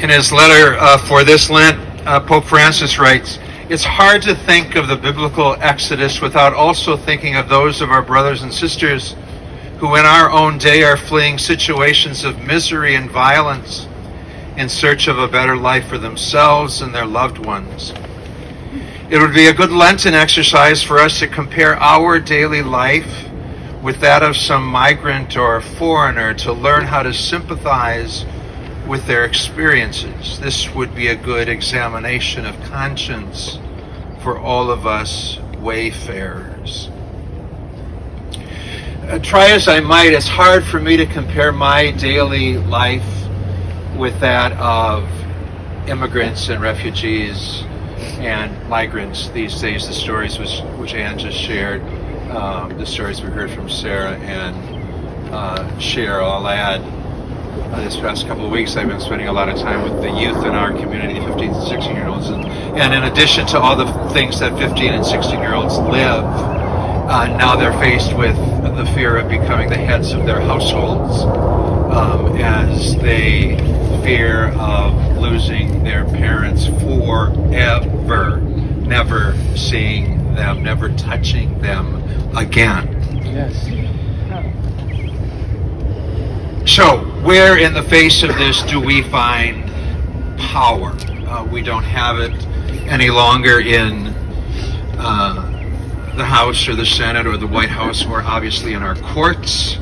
In his letter for this Lent, Pope Francis writes, "It's hard to think of the biblical Exodus without also thinking of those of our brothers and sisters who in our own day are fleeing situations of misery and violence in search of a better life for themselves and their loved ones. It would be a good Lenten exercise for us to compare our daily life with that of some migrant or foreigner to learn how to sympathize with their experiences. This would be a good examination of conscience for all of us wayfarers." Try as I might, it's hard for me to compare my daily life with that of immigrants and refugees and migrants these days. The stories which Anne just shared, the stories we heard from Sarah and Cheryl. I'll add, this past couple of weeks I've been spending a lot of time with the youth in our community, 15 and 16-year-olds, and in addition to all the things that 15 and 16-year-olds live, now they're faced with the fear of becoming the heads of their households, as they fear of losing their parents forever, never seeing them, never touching them again. Yes. So, where in the face of this do we find power? We don't have it any longer in the House or the Senate or the White House, or obviously in our courts,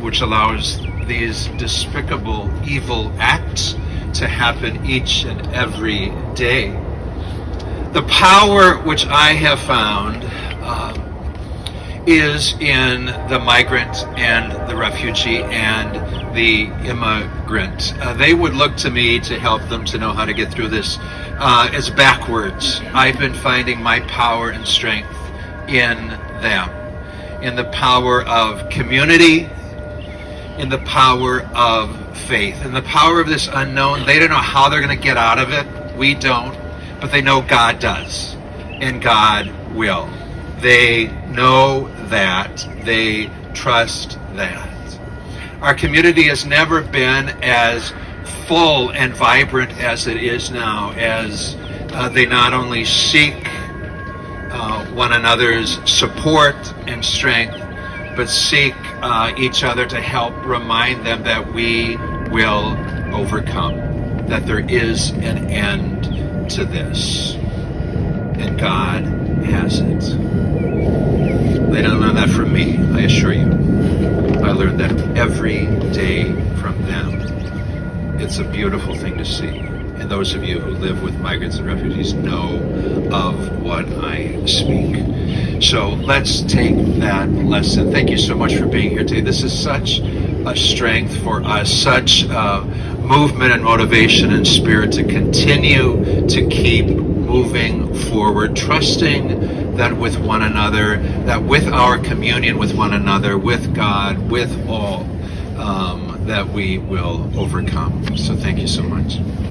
which allows these despicable, evil acts to happen each and every day. The power which I have found is in the migrant and the refugee and the immigrant. They would look to me to help them to know how to get through this as backwards. I've been finding my power and strength in them, in the power of community, in the power of faith, in the power of this unknown. They don't know how they're going to get out of it. We don't, but they know God does, and God will. They know that. They trust that. Our community has never been as full and vibrant as it is now, as they not only seek one another's support and strength, but seek each other to help remind them that we will overcome, that there is an end to this, and God has it. They don't learn that from me, I assure you. I learned that every day from them. It's a beautiful thing to see. And those of you who live with migrants and refugees know of what I speak. So let's take that lesson. Thank you so much for being here today. This is such a strength for us, such movement and motivation and spirit to continue to keep moving forward, trusting that with one another, that with our communion with one another, with God, with all, that we will overcome. So thank you so much.